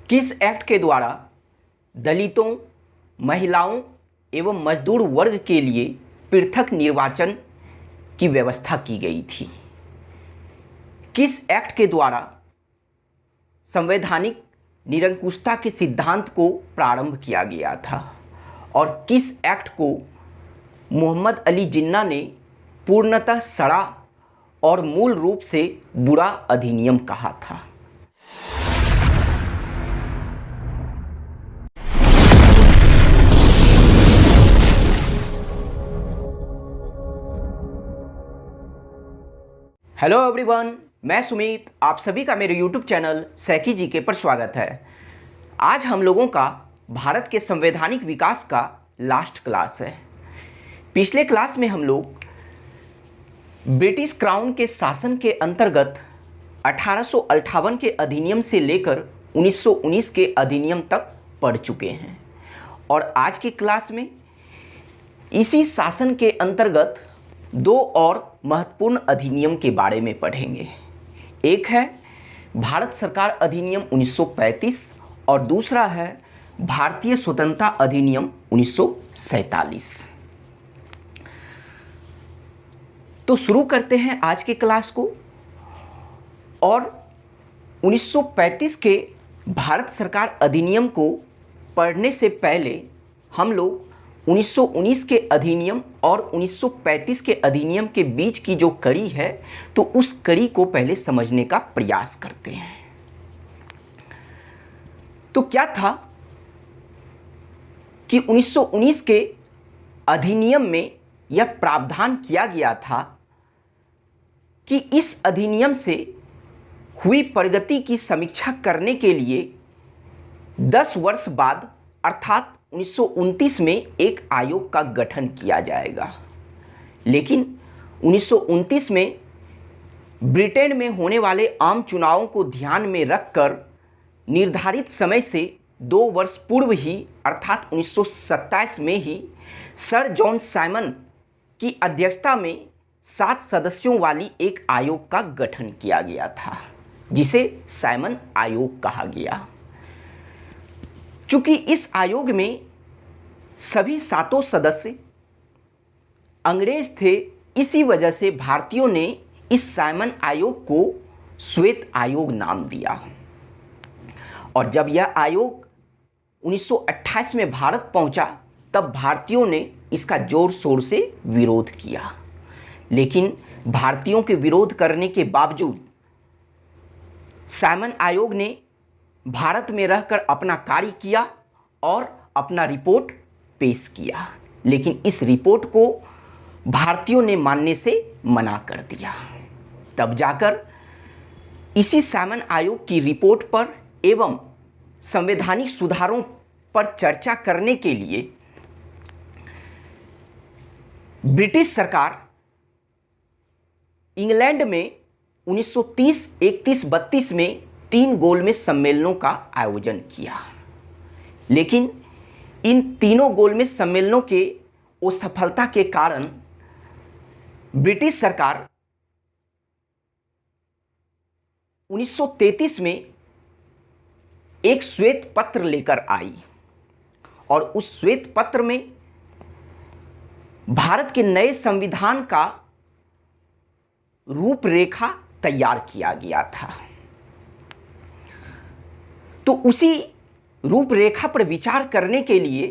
किस एक्ट के द्वारा दलितों, महिलाओं एवं मजदूर वर्ग के लिए पृथक निर्वाचन की व्यवस्था की गई थी? किस एक्ट के द्वारा संवैधानिक निरंकुशता के सिद्धांत को प्रारंभ किया गया था? और किस एक्ट को मोहम्मद अली जिन्ना ने पूर्णतः सड़ा और मूल रूप से बुरा अधिनियम कहा था? हेलो एवरीवन, मैं सुमित, आप सभी का मेरे यूट्यूब चैनल सैकी जीके पर स्वागत है। आज हम लोगों का भारत के संवैधानिक विकास का लास्ट क्लास है। पिछले क्लास में हम लोग ब्रिटिश क्राउन के शासन के अंतर्गत 1858 के अधिनियम से लेकर 1919 के अधिनियम तक पढ़ चुके हैं और आज के क्लास में इसी शासन के अंतर्गत दो और महत्वपूर्ण अधिनियम के बारे में पढ़ेंगे। एक है भारत सरकार अधिनियम 1935 और दूसरा है भारतीय स्वतंत्रता अधिनियम 1947। तो शुरू करते हैं आज के क्लास को। और 1935 के भारत सरकार अधिनियम को पढ़ने से पहले हम लोग 1919 के अधिनियम और 1935 के अधिनियम के बीच की जो कड़ी है, तो उस कड़ी को पहले समझने का प्रयास करते हैं। तो क्या था कि 1919 के अधिनियम में यह प्रावधान किया गया था कि इस अधिनियम से हुई प्रगति की समीक्षा करने के लिए 10 वर्ष बाद अर्थात 1929 में एक आयोग का गठन किया जाएगा। लेकिन 1929 में ब्रिटेन में होने वाले आम चुनावों को ध्यान में रखकर निर्धारित समय से 2 वर्ष पूर्व ही अर्थात 1927 में ही सर जॉन साइमन की अध्यक्षता में 7 सदस्यों वाली एक आयोग का गठन किया गया था, जिसे साइमन आयोग कहा गया। चूंकि इस आयोग में सभी 7 सदस्य अंग्रेज थे, इसी वजह से भारतीयों ने इस साइमन आयोग को श्वेत आयोग नाम दिया। और जब यह आयोग 1928 में भारत पहुंचा, तब भारतीयों ने इसका जोर शोर से विरोध किया। लेकिन भारतीयों के विरोध करने के बावजूद साइमन आयोग ने भारत में रहकर अपना कार्य किया और अपना रिपोर्ट पेश किया। लेकिन इस रिपोर्ट को भारतीयों ने मानने से मना कर दिया। तब जाकर इसी साइमन आयोग की रिपोर्ट पर एवं संवैधानिक सुधारों पर चर्चा करने के लिए ब्रिटिश सरकार इंग्लैंड में 1930, 31, 32 में 3 गोलमेज सम्मेलनों का आयोजन किया। लेकिन इन तीनों गोलमेज सम्मेलनों के असफलता के कारण ब्रिटिश सरकार 1933 में एक श्वेत पत्र लेकर आई और उस श्वेत पत्र में भारत के नए संविधान का रूपरेखा तैयार किया गया था। तो उसी रूपरेखा पर विचार करने के लिए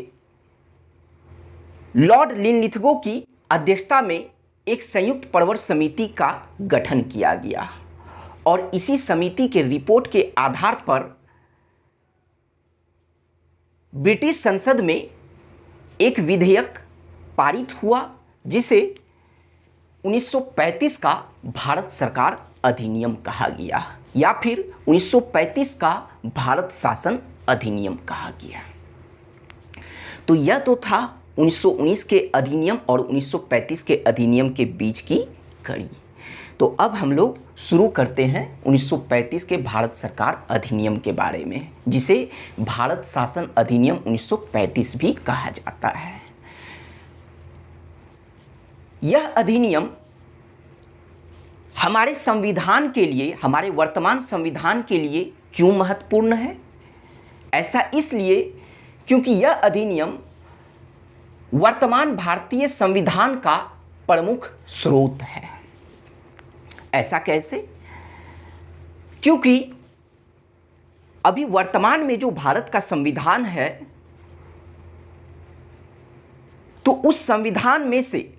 लॉर्ड लिनलिथगो की अध्यक्षता में एक संयुक्त प्रवर समिति का गठन किया गया और इसी समिति के रिपोर्ट के आधार पर ब्रिटिश संसद में एक विधेयक पारित हुआ, जिसे 1935 का भारत सरकार अधिनियम कहा गया या फिर 1935 का भारत शासन अधिनियम कहा गया। तो यह तो था 1919 के अधिनियम और 1935 के अधिनियम के बीच की कड़ी। तो अब हम लोग शुरू करते हैं 1935 के भारत सरकार अधिनियम के बारे में, जिसे भारत शासन अधिनियम 1935 भी कहा जाता है। यह अधिनियम हमारे संविधान के लिए, हमारे वर्तमान संविधान के लिए क्यों महत्वपूर्ण है? ऐसा इसलिए क्योंकि यह अधिनियम वर्तमान भारतीय संविधान का प्रमुख स्रोत है। ऐसा कैसे? क्योंकि अभी वर्तमान में जो भारत का संविधान है, तो उस संविधान में से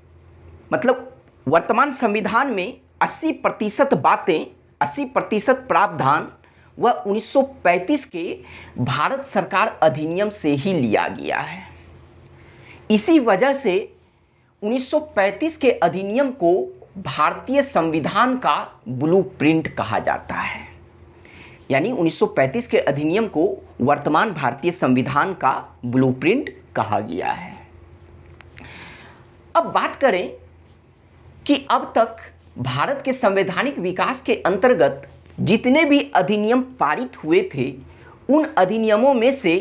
मतलब वर्तमान संविधान में 80% बातें, 80% प्रावधान वह 1935 के भारत सरकार अधिनियम से ही लिया गया है। इसी वजह से 1935 के अधिनियम को भारतीय संविधान का ब्लूप्रिंट कहा जाता है। यानी 1935 के अधिनियम को वर्तमान भारतीय संविधान का ब्लूप्रिंट कहा गया है। अब बात करें कि अब तक भारत के संवैधानिक विकास के अंतर्गत जितने भी अधिनियम पारित हुए थे, उन अधिनियमों में से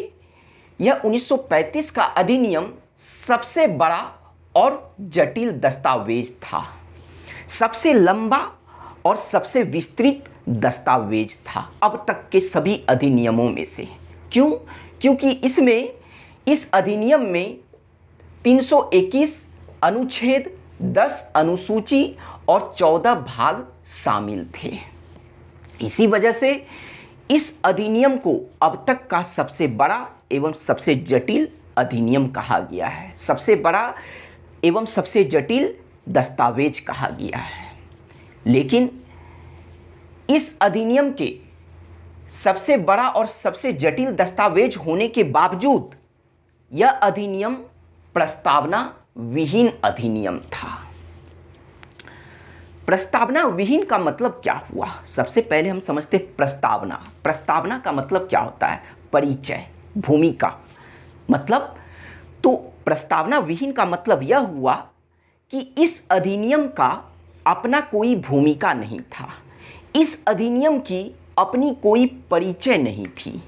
यह 1935 का अधिनियम सबसे बड़ा और जटिल दस्तावेज था, सबसे लंबा और सबसे विस्तृत दस्तावेज था अब तक के सभी अधिनियमों में से। क्यों? क्योंकि इस अधिनियम में 321 अनुच्छेद, 10 अनुसूची और 14 भाग शामिल थे। इसी वजह से इस अधिनियम को अब तक का सबसे बड़ा एवं सबसे जटिल अधिनियम कहा गया है, सबसे बड़ा एवं सबसे जटिल दस्तावेज कहा गया है। लेकिन इस अधिनियम के सबसे बड़ा और सबसे जटिल दस्तावेज होने के बावजूद यह अधिनियम प्रस्तावना विहीन अधिनियम था। प्रस्तावना विहीन का मतलब क्या हुआ? सबसे पहले हम समझते प्रस्तावना। प्रस्तावना का मतलब क्या होता है? परिचय, भूमिका। मतलब तो प्रस्तावना विहीन का मतलब यह हुआ कि इस अधिनियम का अपना कोई भूमिका नहीं था, इस अधिनियम की अपनी कोई परिचय नहीं थी।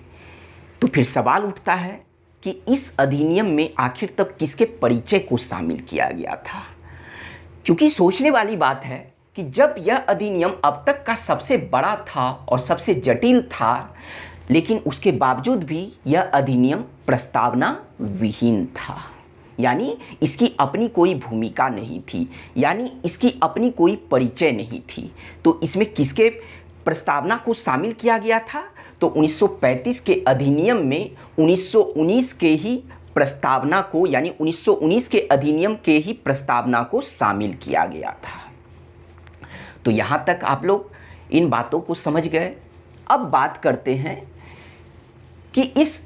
तो फिर सवाल उठता है कि इस अधिनियम में आखिर तब किसके परिचय को शामिल किया गया था? क्योंकि सोचने वाली बात है कि जब यह अधिनियम अब तक का सबसे बड़ा था और सबसे जटिल था, लेकिन उसके बावजूद भी यह अधिनियम प्रस्तावना विहीन था, यानी इसकी अपनी कोई भूमिका नहीं थी, यानी इसकी अपनी कोई परिचय नहीं थी। तो इसमें किसके प्रस्तावना को शामिल किया गया था? तो 1935 के अधिनियम में 1919 के ही प्रस्तावना को, यानी 1919 के अधिनियम के ही प्रस्तावना को शामिल किया गया था। तो यहाँ तक आप लोग इन बातों को समझ गए। अब बात करते हैं कि इस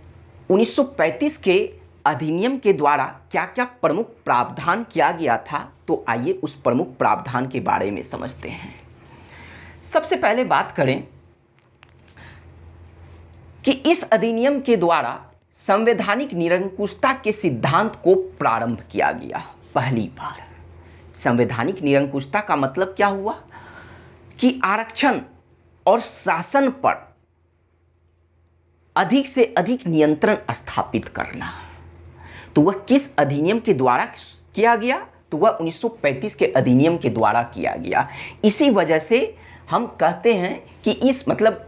1935 के अधिनियम के द्वारा क्या क्या प्रमुख प्रावधान किया गया था। तो आइए उस प्रमुख प्रावधान के बारे में समझते हैं। सबसे पहले बात करें कि इस अधिनियम के द्वारा संवैधानिक निरंकुशता के सिद्धांत को प्रारंभ किया गया। पहली बार संवैधानिक निरंकुशता का मतलब क्या हुआ कि आरक्षण और शासन पर अधिक से अधिक नियंत्रण स्थापित करना। तो वह किस अधिनियम के द्वारा किया गया? तो वह 1935 के अधिनियम के द्वारा किया गया। इसी वजह से हम कहते हैं कि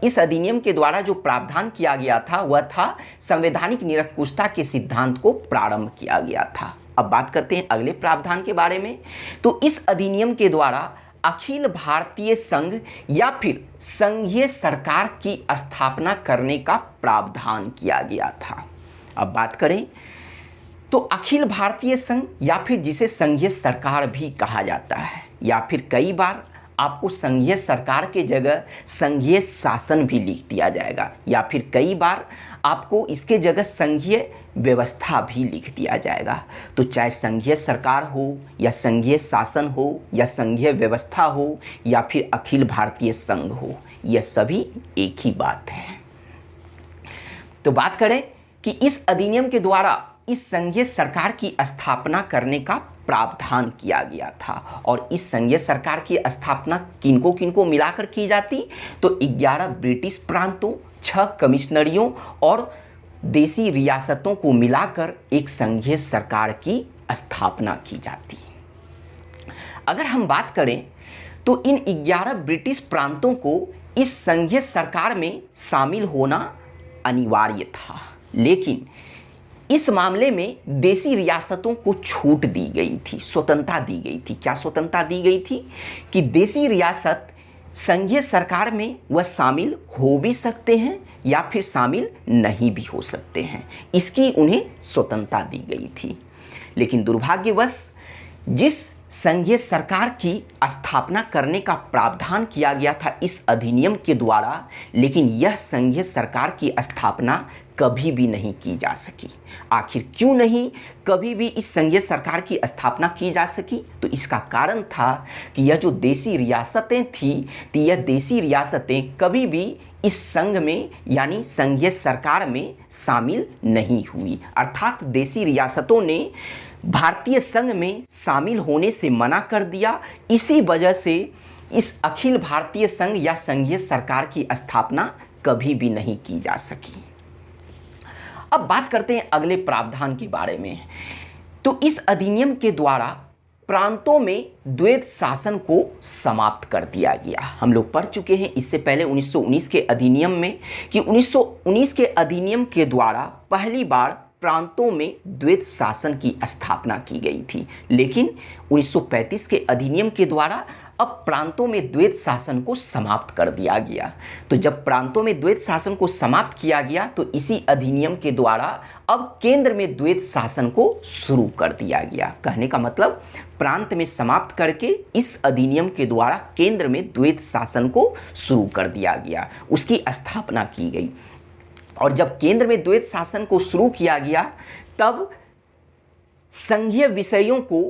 इस अधिनियम के द्वारा जो प्रावधान किया गया था वह था संवैधानिक निरंकुशता के सिद्धांत को प्रारंभ किया गया था। अब बात करते हैं अगले प्रावधान के बारे में। तो इस अधिनियम के द्वारा अखिल भारतीय संघ या फिर संघीय सरकार की स्थापना करने का प्रावधान किया गया था। अब बात करें तो अखिल भारतीय संघ या फिर जिसे संघीय सरकार भी कहा जाता है, या फिर कई बार आपको संघीय सरकार के जगह संघीय शासन भी लिख दिया जाएगा, या फिर कई बार आपको इसके जगह संघीय व्यवस्था भी लिख दिया जाएगा। तो चाहे संघीय सरकार हो या संघीय शासन हो या संघीय व्यवस्था हो या फिर अखिल भारतीय संघ हो, यह सभी एक ही बात है। तो बात करें कि इस अधिनियम के द्वारा इस संघीय सरकार की स्थापना करने का प्रावधान किया गया था। और इस संघीय सरकार की स्थापना किनको किनको मिलाकर की जाती? तो 11 ब्रिटिश प्रांतों, 6 कमिश्नरियों और देसी रियासतों को मिलाकर एक संघीय सरकार की स्थापना की जाती। अगर हम बात करें तो इन 11 ब्रिटिश प्रांतों को इस संघीय सरकार में शामिल होना अनिवार्य था। लेकिन इस मामले में देसी रियासतों को छूट दी गई थी, स्वतंत्रता दी गई थी। क्या स्वतंत्रता दी गई थी कि देसी रियासत संघीय सरकार में वह शामिल हो भी सकते हैं या फिर शामिल नहीं भी हो सकते हैं, इसकी उन्हें स्वतंत्रता दी गई थी। लेकिन दुर्भाग्यवश जिस संघीय सरकार की स्थापना करने का प्रावधान किया गया था इस अधिनियम के द्वारा, लेकिन यह संघीय सरकार की स्थापना कभी भी नहीं की जा सकी। आखिर क्यों नहीं कभी भी इस संघीय सरकार की स्थापना की जा सकी? तो इसका कारण था कि यह जो देसी रियासतें थी, तो यह देसी रियासतें कभी भी इस संघ में यानी संघीय सरकार में शामिल नहीं हुई। अर्थात देसी रियासतों ने भारतीय संघ में शामिल होने से मना कर दिया। इसी वजह से इस अखिल भारतीय संघ या संघीय सरकार की स्थापना कभी भी नहीं की जा सकी। अब बात करते हैं अगले प्रावधान के बारे में। तो इस अधिनियम के द्वारा प्रांतों में द्वैध शासन को समाप्त कर दिया गया। हम लोग पढ़ चुके हैं इससे पहले 1919 के अधिनियम में कि 1919 के अधिनियम के द्वारा पहली बार प्रांतों में द्वैध शासन की स्थापना की गई थी। लेकिन 1935 के अधिनियम के द्वारा अब प्रांतों में द्वैध शासन को समाप्त कर दिया गया। तो जब प्रांतों में द्वैध शासन को समाप्त किया गया तो इसी अधिनियम के द्वारा अब केंद्र में द्वैध शासन को शुरू कर दिया गया। कहने का मतलब प्रांत में समाप्त करके इस अधिनियम के द्वारा केंद्र में द्वैध शासन को शुरू कर दिया गया, उसकी स्थापना की गई। और जब केंद्र में द्वैध शासन को शुरू किया गया तब संघीय विषयों को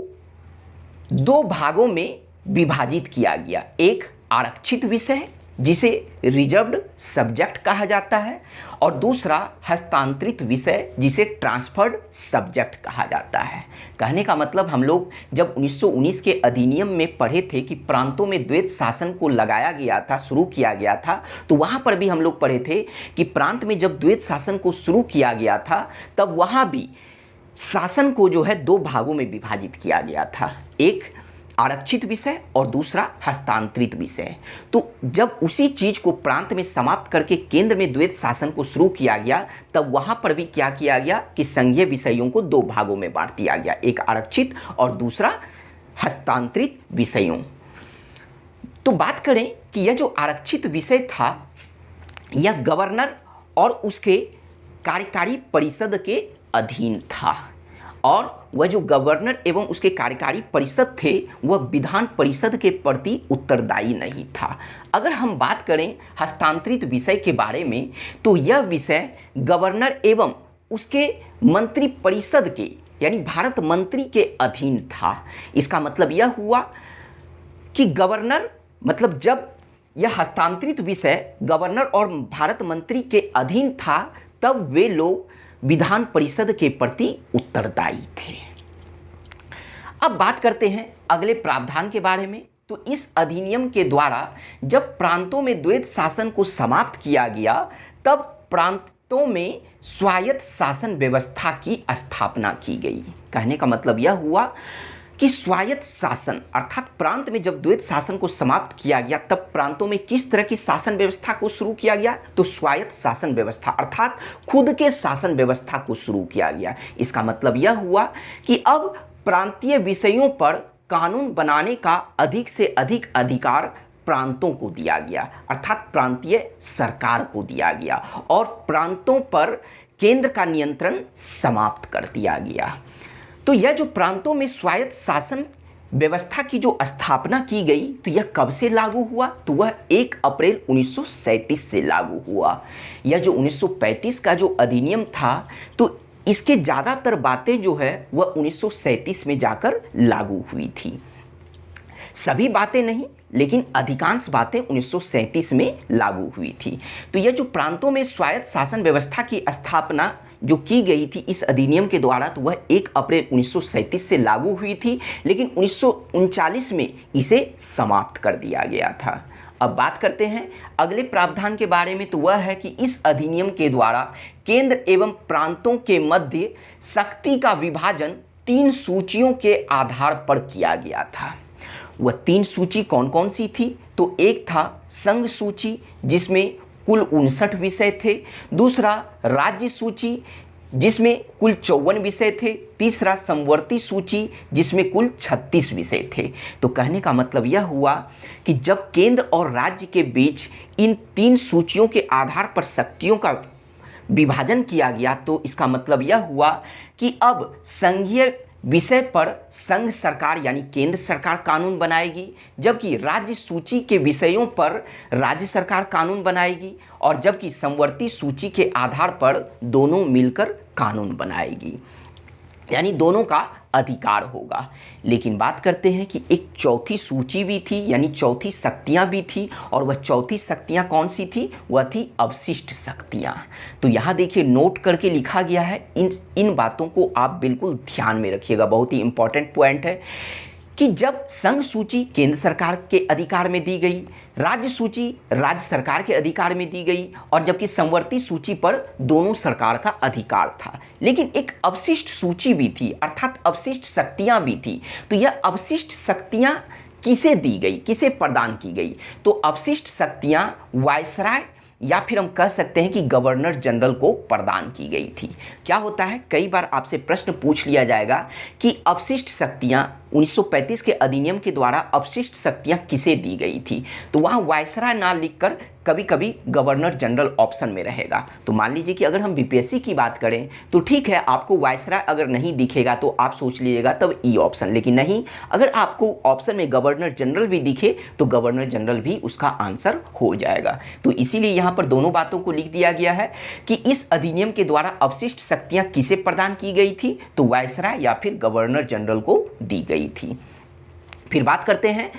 दो भागों में विभाजित किया गया। एक आरक्षित विषय जिसे रिजर्व्ड सब्जेक्ट कहा जाता है और दूसरा हस्तांतरित विषय जिसे ट्रांसफर्ड सब्जेक्ट कहा जाता है। कहने का मतलब हम लोग जब 1919 के अधिनियम में पढ़े थे कि प्रांतों में द्वैध शासन को लगाया गया था, शुरू किया गया था, तो वहाँ पर भी हम लोग पढ़े थे कि प्रांत में जब द्वैध शासन को शुरू किया गया था तब वहाँ भी शासन को जो है दो भागों में विभाजित किया गया था, एक आरक्षित विषय और दूसरा हस्तांतरित विषय। तो जब उसी चीज को प्रांत में समाप्त करके केंद्र में द्वैध शासन को शुरू किया गया तब वहां पर भी क्या किया गया कि संघीय विषयों को दो भागों में बांट दिया गया, एक आरक्षित और दूसरा हस्तांतरित विषयों। तो बात करें कि यह जो आरक्षित विषय था यह गवर्नर और उसके कार्यकारी परिषद के अधीन था और वह जो गवर्नर एवं उसके कार्यकारी परिषद थे वह विधान परिषद के प्रति उत्तरदायी नहीं था। अगर हम बात करें हस्तांतरित विषय के बारे में तो यह विषय गवर्नर एवं उसके मंत्री परिषद के यानी भारत मंत्री के अधीन था। इसका मतलब यह हुआ कि गवर्नर मतलब जब यह हस्तांतरित विषय गवर्नर और भारत मंत्री के अधीन था तब वे लोग विधान परिषद के प्रति उत्तरदायी थे। अब बात करते हैं अगले प्रावधान के बारे में। तो इस अधिनियम के द्वारा जब प्रांतों में द्वैध शासन को समाप्त किया गया तब प्रांतों में स्वायत्त शासन व्यवस्था की स्थापना की गई। कहने का मतलब यह हुआ कि स्वायत्त शासन अर्थात प्रांत में जब द्वैध शासन को समाप्त किया गया तब प्रांतों में किस तरह की शासन व्यवस्था को शुरू किया गया, तो स्वायत्त शासन व्यवस्था अर्थात खुद के शासन व्यवस्था को शुरू किया गया। इसका मतलब यह हुआ कि अब प्रांतीय विषयों पर कानून बनाने का अधिक से अधिक अधिकार प्रांतों को दिया गया अर्थात प्रांतीय सरकार को दिया गया और प्रांतों पर केंद्र का नियंत्रण समाप्त कर दिया गया। तो यह जो प्रांतों में स्वायत्त शासन व्यवस्था की जो स्थापना की गई तो यह कब से लागू हुआ, तो वह 1 अप्रैल 1937 से लागू हुआ। यह जो 1935 का जो अधिनियम था तो इसके ज़्यादातर बातें जो है वह 1937 में जाकर लागू हुई थी। सभी बातें नहीं लेकिन अधिकांश बातें 1937 में लागू हुई थी। तो यह जो प्रांतों में स्वायत्त शासन व्यवस्था की स्थापना जो की गई थी इस अधिनियम के द्वारा तो वह 1 अप्रैल 1937 से लागू हुई थी, लेकिन 1939 में इसे समाप्त कर दिया गया था। अब बात करते हैं अगले प्रावधान के बारे में। तो वह है कि इस अधिनियम के द्वारा केंद्र एवं प्रांतों के मध्य शक्ति का विभाजन 3 सूचियों के आधार पर किया गया था। वह 3 सूची कौन कौन सी थी, तो एक था संघ सूची जिसमें कुल 59 विषय थे। दूसरा राज्य सूची जिसमें कुल 54 विषय थे। तीसरा समवर्ती सूची जिसमें कुल 36 विषय थे। तो कहने का मतलब यह हुआ कि जब केंद्र और राज्य के बीच इन 3 सूचियों के आधार पर शक्तियों का विभाजन किया गया तो इसका मतलब यह हुआ कि अब संघीय विषय पर संघ सरकार यानी केंद्र सरकार कानून बनाएगी, जबकि राज्य सूची के विषयों पर राज्य सरकार कानून बनाएगी और जबकि समवर्ती सूची के आधार पर दोनों मिलकर कानून बनाएगी, यानी दोनों का अधिकार होगा। लेकिन बात करते हैं कि एक चौथी सूची भी थी, यानी चौथी शक्तियां भी थी, और वह चौथी शक्तियां कौन सी थी? वह थी अवशिष्ट शक्तियां। तो यहाँ देखिए नोट करके लिखा गया है, इन बातों को आप बिल्कुल ध्यान में रखिएगा, बहुत ही इंपॉर्टेंट पॉइंट है कि जब संघ सूची केंद्र सरकार के अधिकार में दी गई, राज्य सूची राज्य सरकार के अधिकार में दी गई, और जबकि समवर्ती सूची पर दोनों सरकार का अधिकार था। लेकिन एक अवशिष्ट सूची भी थी, अर्थात अवशिष्ट शक्तियां भी थी। तो यह अवशिष्ट शक्तियां किसे दी गई, किसे प्रदान की गई? तो अवशिष्ट शक्तियां वायसराय या फिर हम कह सकते हैं कि गवर्नर जनरल को प्रदान की गई थी। क्या होता है, कई बार आपसे प्रश्न पूछ लिया जाएगा कि अवशिष्ट शक्तियां 1935 के अधिनियम के द्वारा अवशिष्ट शक्तियां किसे दी गई थी, तो वहां वायसराय ना लिखकर कभी कभी गवर्नर जनरल ऑप्शन में रहेगा। तो मान लीजिए कि अगर हम बीपीएससी की बात करें तो ठीक है, आपको वायसराय अगर नहीं दिखेगा तो आप सोच लीजिएगा तब ई ऑप्शन, लेकिन नहीं, अगर आपको ऑप्शन में गवर्नर जनरल भी दिखे तो गवर्नर जनरल भी उसका आंसर हो जाएगा। तो इसीलिए यहाँ पर दोनों बातों को लिख दिया गया है कि इस अधिनियम के द्वारा अवशिष्ट शक्तियां किसे प्रदान की गई थी, तो वायसराय या फिर गवर्नर जनरल को दी गई थी। फिर बात करते हैं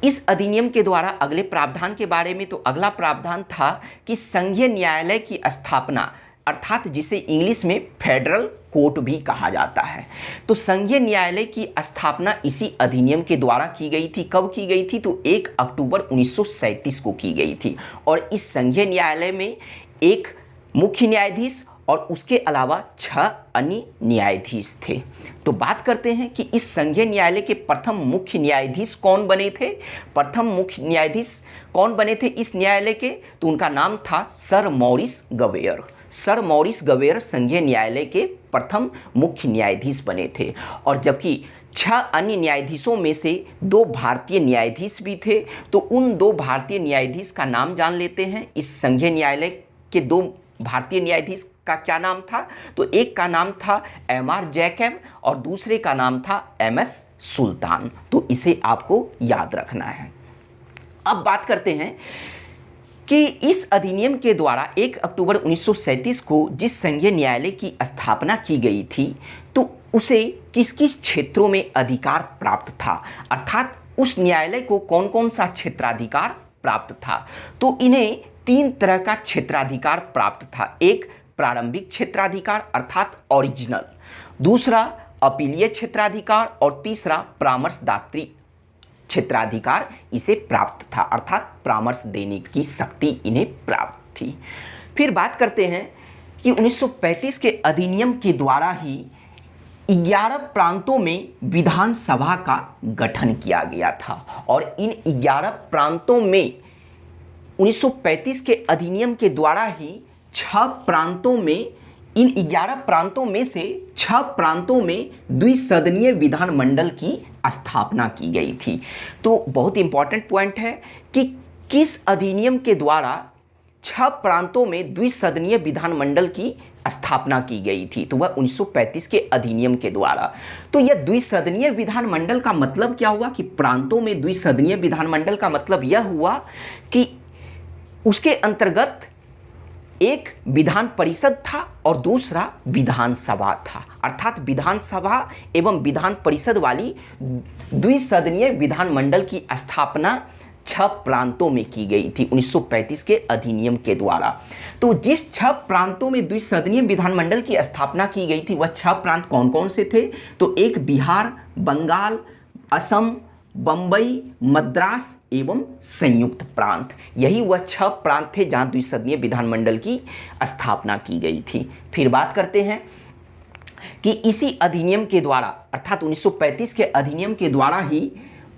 इस अधिनियम के द्वारा अगले प्रावधान के बारे में। तो अगला प्रावधान था कि संघीय न्यायालय की स्थापना, अर्थात जिसे इंग्लिश में फेडरल कोर्ट भी कहा जाता है। तो संघीय न्यायालय की स्थापना इसी अधिनियम के द्वारा की गई थी। कब की गई थी? तो 1 अक्टूबर 1937 को की गई थी। और इस संघीय न्यायालय में एक मुख्य न्यायाधीश और उसके अलावा 6 अन्य न्यायाधीश थे। तो बात करते हैं कि इस संघीय न्यायालय के प्रथम मुख्य न्यायाधीश कौन बने थे? प्रथम मुख्य न्यायाधीश कौन बने थे इस न्यायालय के? तो उनका नाम था सर मॉरिस गवेयर। सर मॉरिस गवेयर संघीय न्यायालय के प्रथम मुख्य न्यायाधीश बने थे। और जबकि 6 अन्य न्यायाधीशों में से 2 भारतीय न्यायाधीश भी थे। तो उन 2 भारतीय न्यायाधीश का नाम जान लेते हैं। इस संघीय न्यायालय के 2 भारतीय न्यायाधीश का क्या नाम था? तो एक का नाम था एम.आर. जैकब और दूसरे का नाम था एम.एस. सुल्तान। तो इसे आपको याद रखना है। अब बात करते हैं कि इस अधिनियम के द्वारा 1 अक्टूबर 1937 को जिस संघीय न्यायालय की स्थापना की गई थी तो उसे किस किस क्षेत्रों में अधिकार प्राप्त था, अर्थात उस न्यायालय को कौन कौन सा क्षेत्राधिकार प्राप्त था। तो इन्हें 3 तरह का क्षेत्राधिकार प्राप्त था। एक प्रारंभिक क्षेत्राधिकार अर्थात ओरिजिनल, दूसरा अपीलीय क्षेत्राधिकार और तीसरा परामर्शदात्री क्षेत्राधिकार इसे प्राप्त था, अर्थात परामर्श देने की शक्ति इन्हें प्राप्त थी। फिर बात करते हैं कि 1935 के अधिनियम के द्वारा ही 11 प्रांतों में विधानसभा का गठन किया गया था। और इन 11 प्रांतों में 1935 के अधिनियम के द्वारा ही 6 प्रांतों में, इन 11 प्रांतों में से 6 प्रांतों में द्विसदनीय विधानमंडल की स्थापना की गई थी। तो बहुत इंपॉर्टेंट पॉइंट है कि किस अधिनियम के द्वारा 6 प्रांतों में द्विसदनीय विधानमंडल की स्थापना की गई थी, तो वह 1935 के अधिनियम के द्वारा। तो यह द्विसदनीय विधानमंडल का मतलब क्या हुआ कि प्रांतों में द्विसदनीय विधानमंडल का मतलब यह हुआ कि उसके अंतर्गत एक विधान परिषद था और दूसरा विधानसभा था, अर्थात विधानसभा एवं विधान परिषद वाली द्विसदनीय विधानमंडल की स्थापना 6 प्रांतों में की गई थी 1935 के अधिनियम के द्वारा। तो जिस 6 प्रांतों में द्विसदनीय विधानमंडल की स्थापना की गई थी वह 6 प्रांत कौन कौन से थे? तो एक बिहार, बंगाल, असम, बंबई, मद्रास एवं संयुक्त प्रांत, यही वह 6 प्रांत थे जहां द्विसदनीय विधानमंडल की स्थापना की गई थी। फिर बात करते हैं कि इसी अधिनियम के द्वारा अर्थात 1935 के अधिनियम के द्वारा ही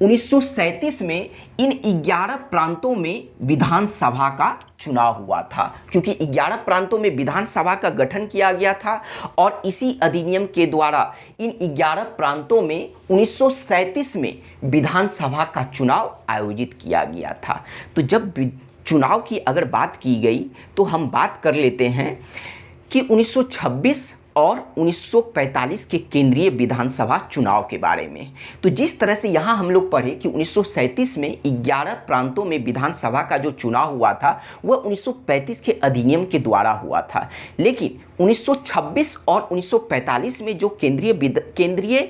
1937 में इन 11 प्रांतों में विधानसभा का चुनाव हुआ था, क्योंकि 11 प्रांतों में विधानसभा का गठन किया गया था और इसी अधिनियम के द्वारा इन 11 प्रांतों में 1937 में विधानसभा का चुनाव आयोजित किया गया था। तो जब चुनाव की अगर बात की गई तो हम बात कर लेते हैं कि 1926 और 1945 के केंद्रीय विधानसभा चुनाव के बारे में। तो जिस तरह से यहाँ हम लोग पढ़े कि 1937 में 11 प्रांतों में विधानसभा का जो चुनाव हुआ था वह 1935 के अधिनियम के द्वारा हुआ था, लेकिन 1926 और 1945 में जो केंद्रीय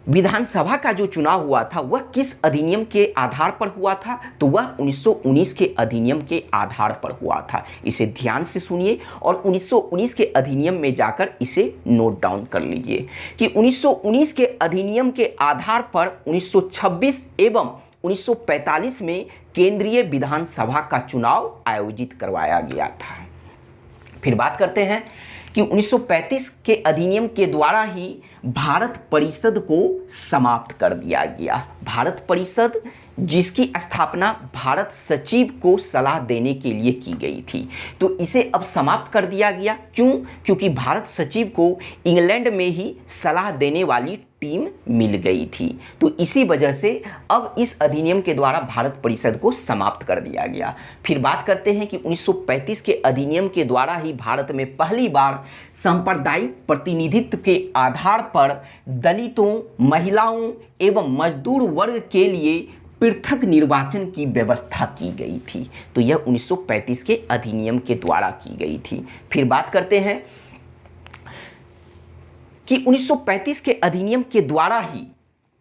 विधानसभा का जो चुनाव हुआ था वह किस अधिनियम के आधार पर हुआ था? तो वह 1919 के अधिनियम के आधार पर हुआ था। इसे ध्यान से सुनिए और 1919 के अधिनियम में जाकर इसे नोट डाउन कर लीजिए कि 1919 के अधिनियम के आधार पर 1926 एवं 1945 में केंद्रीय विधानसभा का चुनाव आयोजित करवाया गया था। फिर बात करते हैं कि 1935 के अधिनियम के द्वारा ही भारत परिषद को समाप्त कर दिया गया। भारत परिषद जिसकी स्थापना भारत सचिव को सलाह देने के लिए की गई थी, तो इसे अब समाप्त कर दिया गया। क्यों? क्योंकि भारत सचिव को इंग्लैंड में ही सलाह देने वाली टीम मिल गई थी, तो इसी वजह से अब इस अधिनियम के द्वारा भारत परिषद को समाप्त कर दिया गया। फिर बात करते हैं कि 1935 के अधिनियम के द्वारा ही भारत में पहली बार सांप्रदायिक प्रतिनिधित्व के आधार पर दलितों, महिलाओं एवं मजदूर वर्ग के लिए पृथक निर्वाचन की व्यवस्था की गई थी। तो यह 1935 के अधिनियम के द्वारा की गई थी। फिर बात करते हैं कि 1935 के अधिनियम के द्वारा ही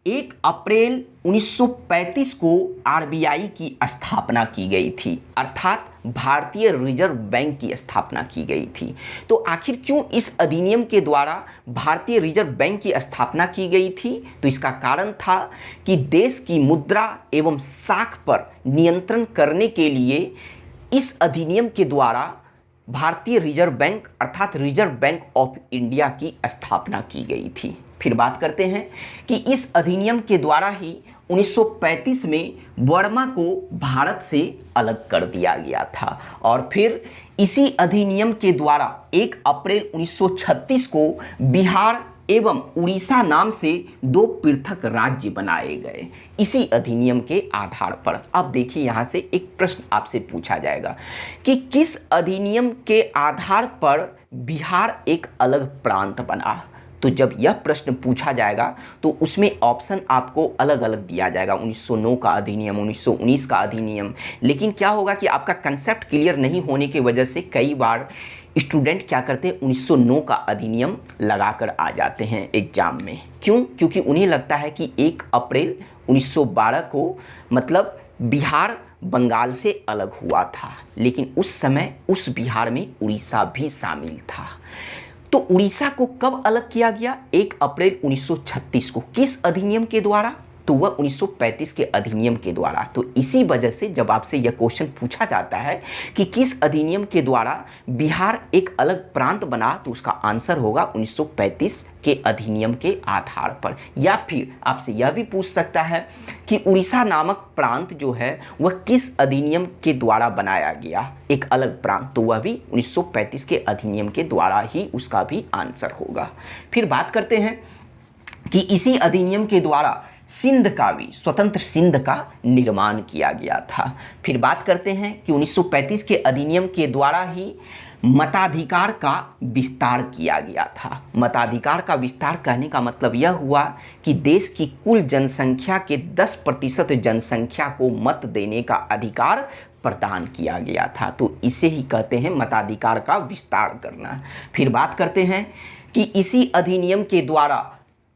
1 अप्रैल 1935 को आरबीआई की स्थापना की गई थी, अर्थात भारतीय रिजर्व बैंक की स्थापना की गई थी। तो आखिर क्यों इस अधिनियम के द्वारा भारतीय रिजर्व बैंक की स्थापना की गई थी? तो इसका कारण था कि देश की मुद्रा एवं साख पर नियंत्रण करने के लिए इस अधिनियम के द्वारा भारतीय रिजर्व बैंक अर्थात रिजर्व बैंक ऑफ इंडिया की स्थापना की गई थी। फिर बात करते हैं कि इस अधिनियम के द्वारा ही 1935 में बर्मा को भारत से अलग कर दिया गया था और फिर इसी अधिनियम के द्वारा 1 अप्रैल 1936 को बिहार एवं उड़ीसा नाम से 2 पृथक राज्य बनाए गए इसी अधिनियम के आधार पर। अब देखिए यहाँ से एक प्रश्न आपसे पूछा जाएगा कि किस अधिनियम के आधार पर बिहार एक अलग प्रांत बना? तो जब यह प्रश्न पूछा जाएगा तो उसमें ऑप्शन आपको अलग अलग दिया जाएगा, 1909 का अधिनियम, 1919 का अधिनियम। लेकिन क्या होगा कि आपका कंसेप्ट क्लियर नहीं होने की वजह से कई बार स्टूडेंट क्या करते हैं 1909 का अधिनियम लगाकर आ जाते हैं एग्जाम में। क्यों? क्योंकि उन्हें लगता है कि 1 अप्रैल 1912 को मतलब बिहार बंगाल से अलग हुआ था, लेकिन उस समय उस बिहार में उड़ीसा भी शामिल था। तो उड़ीसा को कब अलग किया गया? 1 अप्रैल 1936 को। किस अधिनियम के द्वारा? तो वह 1935 के अधिनियम के द्वारा। तो इसी वजह से जब आपसे यह क्वेश्चन पूछा जाता है कि किस अधिनियम के द्वारा बिहार एक अलग प्रांत बना, तो उसका आंसर होगा 1935 के अधिनियम के आधार पर। या फिर आपसे यह भी पूछ सकता है कि उड़ीसा नामक प्रांत जो है वह किस अधिनियम के द्वारा बनाया गया, एक अलग प्रांत, तो वह भी 1935 के अधिनियम के द्वारा ही उसका भी आंसर होगा। फिर बात करते हैं कि इसी अधिनियम के द्वारा सिंध का भी, स्वतंत्र सिंध का निर्माण किया गया था। फिर बात करते हैं कि 1935 के अधिनियम के द्वारा ही मताधिकार का विस्तार किया गया था। मताधिकार का विस्तार कहने का मतलब यह हुआ कि देश की कुल जनसंख्या के 10% जनसंख्या को मत देने का अधिकार प्रदान किया गया था। तो इसे ही कहते हैं मताधिकार का विस्तार करना। फिर बात करते हैं कि इसी अधिनियम के द्वारा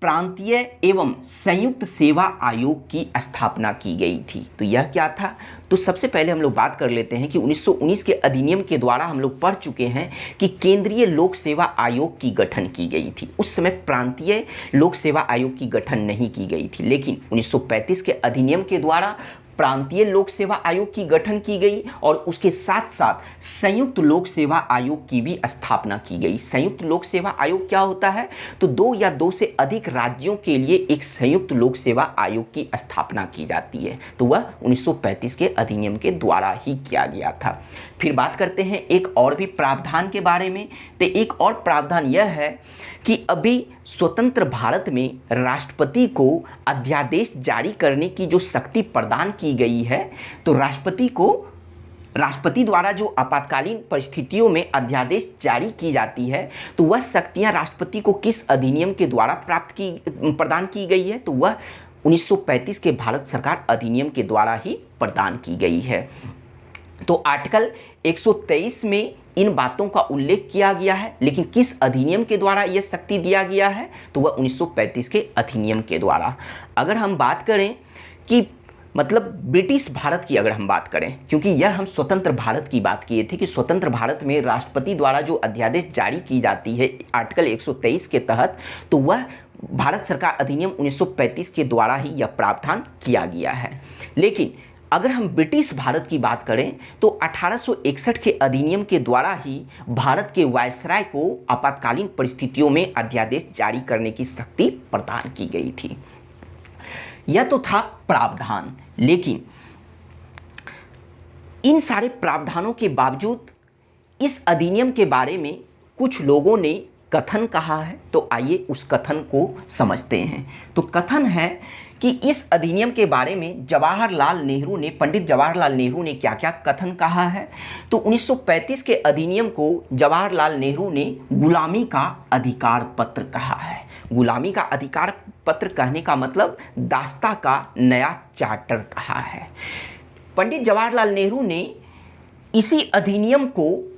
प्रांतीय एवं संयुक्त सेवा आयोग की स्थापना की गई थी। तो यह क्या था? तो सबसे पहले हम लोग बात कर लेते हैं कि 1919 के अधिनियम के द्वारा हम लोग पढ़ चुके हैं कि केंद्रीय लोक सेवा आयोग की गठन की गई थी। उस समय प्रांतीय लोक सेवा आयोग की गठन नहीं की गई थी, लेकिन 1935 के अधिनियम के द्वारा प्रांतीय लोक सेवा आयोग की गठन की गई और उसके साथ साथ संयुक्त लोक सेवा आयोग की भी स्थापना की गई। संयुक्त लोक सेवा आयोग क्या होता है? तो दो या दो से अधिक राज्यों के लिए एक संयुक्त लोक सेवा आयोग की स्थापना की जाती है, तो वह 1935 के अधिनियम के द्वारा ही किया गया था। फिर बात करते हैं एक और भी प्रावधान के बारे में। तो एक और प्रावधान यह है कि अभी स्वतंत्र भारत में राष्ट्रपति को अध्यादेश जारी करने की जो शक्ति प्रदान की गई है, तो राष्ट्रपति द्वारा जो आपातकालीन परिस्थितियों में अध्यादेश जारी की जाती है, तो वह शक्तियां राष्ट्रपति को किस अधिनियम के द्वारा प्रदान की गई है? तो वह 1935 के भारत सरकार अधिनियम के द्वारा ही प्रदान की गई है। तो आर्टिकल 123 में इन बातों का उल्लेख किया गया है, लेकिन किस अधिनियम के द्वारा यह शक्ति दिया गया है? तो वह 1935 के अधिनियम के द्वारा। अगर हम बात करें कि मतलब ब्रिटिश भारत की अगर हम बात करें, क्योंकि यह हम स्वतंत्र भारत की बात किए थे कि स्वतंत्र भारत में राष्ट्रपति द्वारा जो अध्यादेश जारी की जाती है आर्टिकल 123 के तहत, तो वह भारत सरकार अधिनियम 1935 के द्वारा ही यह प्रावधान किया गया है। लेकिन अगर हम ब्रिटिश भारत की बात करें तो 1861 के अधिनियम के द्वारा ही भारत के वायसराय को आपातकालीन परिस्थितियों में अध्यादेश जारी करने की शक्ति प्रदान की गई थी। यह तो था प्रावधान, लेकिन इन सारे प्रावधानों के बावजूद इस अधिनियम के बारे में कुछ लोगों ने कथन कहा है, तो आइए उस कथन को समझते हैं। तो कथन है कि इस अधिनियम के बारे में पंडित जवाहरलाल नेहरू ने क्या क्या कथन कहा है। तो 1935 के अधिनियम को जवाहरलाल नेहरू ने गुलामी का अधिकार पत्र कहा है। गुलामी का अधिकार पत्र कहने का मतलब दास्ता का नया चार्टर कहा है। पंडित जवाहरलाल नेहरू ने इसी अधिनियम को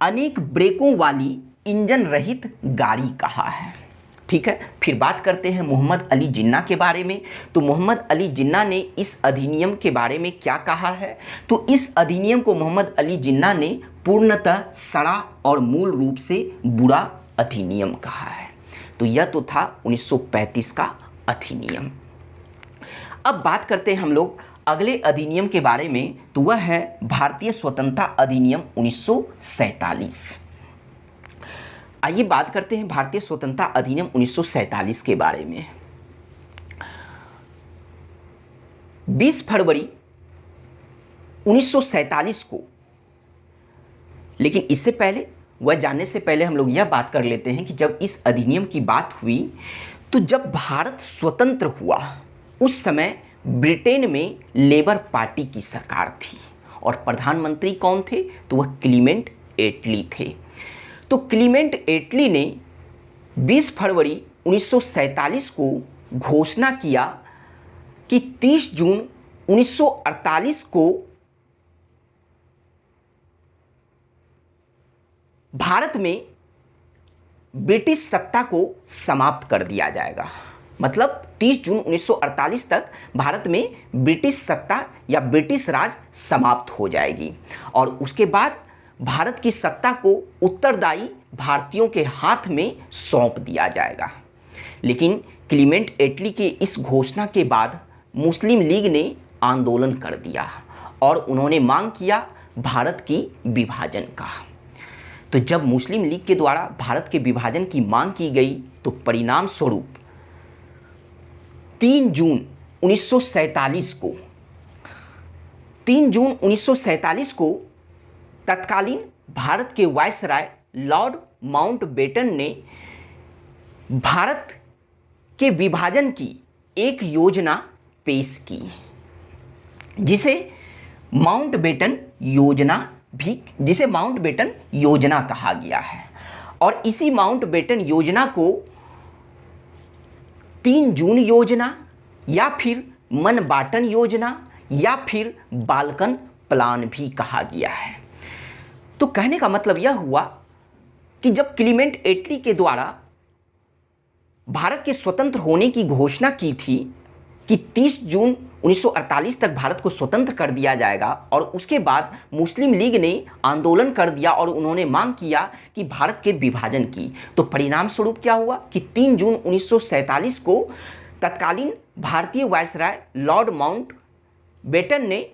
अनेक ब्रेकों वाली इंजन रहित गाड़ी कहा है। ठीक है, फिर बात करते हैं मोहम्मद अली जिन्ना के बारे में। तो मोहम्मद अली जिन्ना ने इस अधिनियम के बारे में क्या कहा है? तो इस अधिनियम को मोहम्मद अली जिन्ना ने पूर्णतः सड़ा और मूल रूप से बुरा अधिनियम कहा है। तो यह तो था 1935 का अधिनियम। अब बात करते हैं हम लोग अगले अधिनियम के बारे में, तो वह है भारतीय स्वतंत्रता अधिनियम 1947। आइए बात करते हैं भारतीय स्वतंत्रता अधिनियम 1947 के बारे में। 20 फरवरी 1947 को, लेकिन इससे पहले वह जानने से पहले हम लोग यह बात कर लेते हैं कि जब इस अधिनियम की बात हुई, तो जब भारत स्वतंत्र हुआ उस समय ब्रिटेन में लेबर पार्टी की सरकार थी और प्रधानमंत्री कौन थे? तो वह क्लीमेंट एटली थे। तो क्लीमेंट एटली ने 20 फरवरी 1947 को घोषणा किया कि 30 जून 1948 को भारत में ब्रिटिश सत्ता को समाप्त कर दिया जाएगा। मतलब 30 जून 1948 तक भारत में ब्रिटिश सत्ता या ब्रिटिश राज समाप्त हो जाएगी और उसके बाद भारत की सत्ता को उत्तरदायी भारतीयों के हाथ में सौंप दिया जाएगा। लेकिन क्लीमेंट एटली के इस घोषणा के बाद मुस्लिम लीग ने आंदोलन कर दिया और उन्होंने मांग किया भारत की विभाजन का। तो जब मुस्लिम लीग के द्वारा भारत के विभाजन की मांग की गई, तो परिणाम स्वरूप 3 जून 1947 को तत्कालीन भारत के वायसराय लॉर्ड माउंटबेटन ने भारत के विभाजन की एक योजना पेश की, जिसे माउंटबेटन योजना कहा गया है। और इसी माउंटबेटन योजना को 3 जून योजना या फिर मनबाटन योजना या फिर बाल्कन प्लान भी कहा गया है। तो कहने का मतलब यह हुआ कि जब क्लीमेंट एटली के द्वारा भारत के स्वतंत्र होने की घोषणा की थी कि 30 जून 1948 तक भारत को स्वतंत्र कर दिया जाएगा, और उसके बाद मुस्लिम लीग ने आंदोलन कर दिया और उन्होंने मांग किया कि भारत के विभाजन की, तो परिणाम स्वरूप क्या हुआ कि 3 जून 1947 को तत्कालीन भारतीय वायसराय लॉर्ड बेटन ने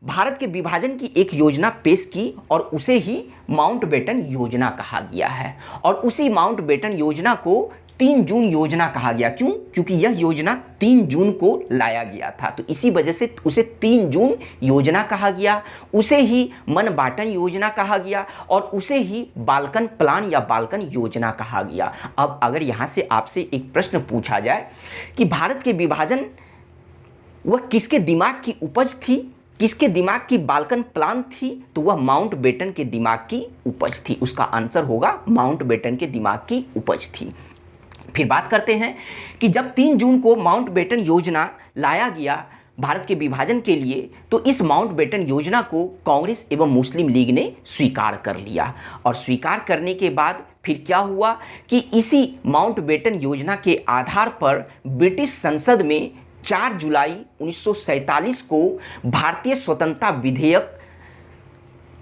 भारत के विभाजन की एक योजना पेश की और उसे ही माउंटबेटन योजना कहा गया है। और उसी माउंटबेटन योजना को 3 जून योजना कहा गया। क्यों? क्योंकि यह योजना 3 जून को लाया गया था, तो इसी वजह से उसे 3 जून योजना कहा गया। उसे ही मनबाटन योजना कहा गया और उसे ही बाल्कन प्लान या बाल्कन योजना कहा गया। अब अगर यहाँ से आपसे एक प्रश्न पूछा जाए कि भारत के विभाजन वह किसके दिमाग की उपज थी, किसके दिमाग की बाल्कन प्लान थी, तो वह माउंटबेटन के दिमाग की उपज थी। उसका आंसर होगा माउंटबेटन के दिमाग की उपज थी। फिर बात करते हैं कि जब 3 जून को माउंटबेटन योजना लाया गया भारत के विभाजन के लिए, तो इस माउंटबेटन योजना को कांग्रेस एवं मुस्लिम लीग ने स्वीकार कर लिया। और स्वीकार करने के बाद फिर क्या हुआ कि इसी माउंटबेटन योजना के आधार पर ब्रिटिश संसद में 4 जुलाई 1947 को भारतीय स्वतंत्रता विधेयक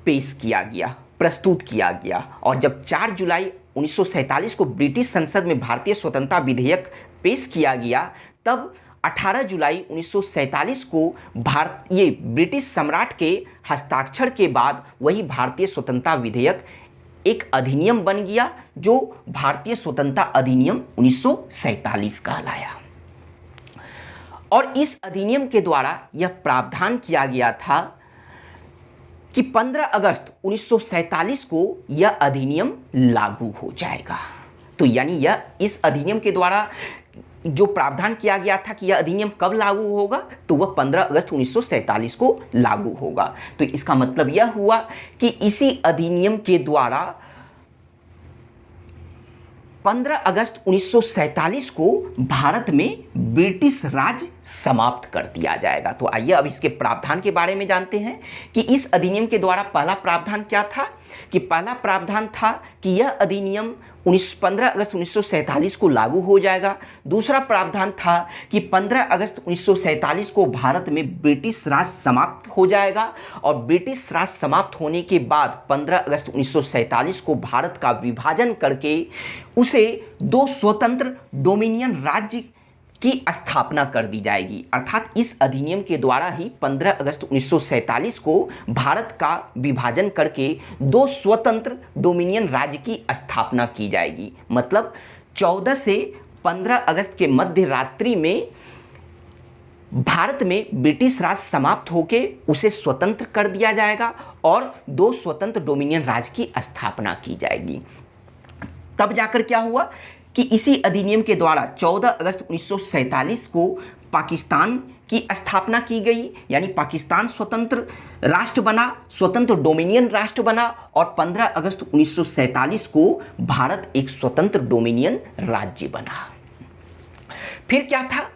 पेश किया गया, प्रस्तुत किया गया। और जब 4 जुलाई 1947 को ब्रिटिश संसद में भारतीय स्वतंत्रता विधेयक पेश किया गया, तब 18 जुलाई 1947 को भारतीय ब्रिटिश सम्राट के हस्ताक्षर के बाद वही भारतीय स्वतंत्रता विधेयक एक अधिनियम बन गया, जो भारतीय स्वतंत्रता अधिनियम 1947 कहलाया। और इस अधिनियम के द्वारा यह प्रावधान किया गया था कि 15 अगस्त 1947 को यह अधिनियम लागू हो जाएगा। तो यानी यह इस अधिनियम के द्वारा जो प्रावधान किया गया था कि यह अधिनियम कब लागू होगा, तो वह 15 अगस्त 1947 को लागू होगा। तो इसका मतलब यह हुआ कि इसी अधिनियम के द्वारा 15 अगस्त 1947 को भारत में ब्रिटिश राज समाप्त कर दिया जाएगा। तो आइए अब इसके प्रावधान के बारे में जानते हैं कि इस अधिनियम के द्वारा पहला प्रावधान क्या था। कि पहला प्रावधान था कि यह अधिनियम 15 अगस्त 1947 को लागू हो जाएगा। दूसरा प्रावधान था कि 15 अगस्त 1947 को भारत में ब्रिटिश राज समाप्त हो जाएगा और ब्रिटिश राज समाप्त होने के बाद 15 अगस्त 1947 को भारत का विभाजन करके उसे 2 स्वतंत्र डोमिनियन राज्य की स्थापना कर दी जाएगी। अर्थात इस अधिनियम के द्वारा ही 15 अगस्त 1947 को भारत का विभाजन करके 2 स्वतंत्र डोमिनियन राज्य की स्थापना की जाएगी। मतलब 14 से 15 अगस्त के मध्य रात्रि में भारत में ब्रिटिश राज समाप्त होकर उसे स्वतंत्र कर दिया जाएगा और 2 स्वतंत्र डोमिनियन राज्य की स्थापना की जाएगी। तब जाकर क्या हुआ कि इसी अधिनियम के द्वारा 14 अगस्त 1947 को पाकिस्तान की स्थापना की गई, यानी पाकिस्तान स्वतंत्र राष्ट्र बना, स्वतंत्र डोमिनियन राष्ट्र बना और 15 अगस्त 1947 को भारत एक स्वतंत्र डोमिनियन राज्य बना। फिर क्या था